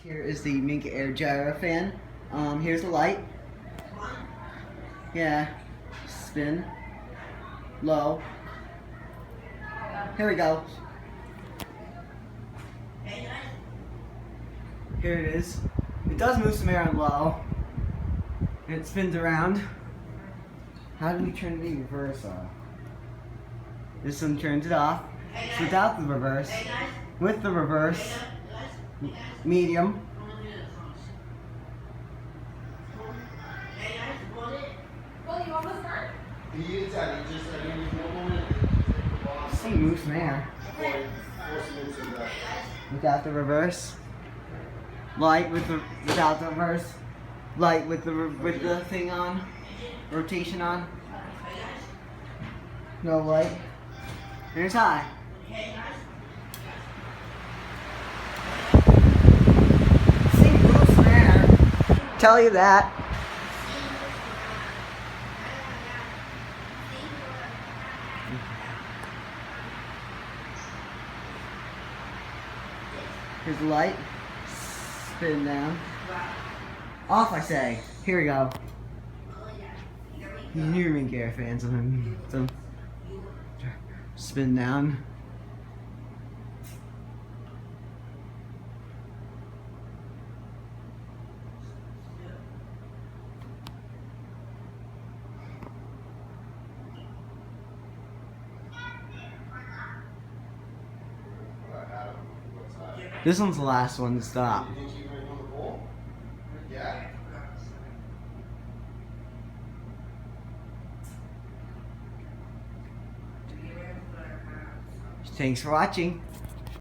Here is the Minka Aire gyro fan. Here's the light. Yeah. Spin. Low. Here we go. Here it is. It does move some air on low. And it spins around. How do we turn the reverse off? This one turns it off. It's without the reverse. With the reverse. Medium. See, moves some air. Without the reverse. Light with the without the reverse. Light with the thing on. Rotation on. No light. Here's high. See, moves some air. Tell you that. Here's the light. Spin down. Off, I say. Here we go. You're Minka Aire fans of him. So, spin down. This one's the last one to stop. Thanks for watching.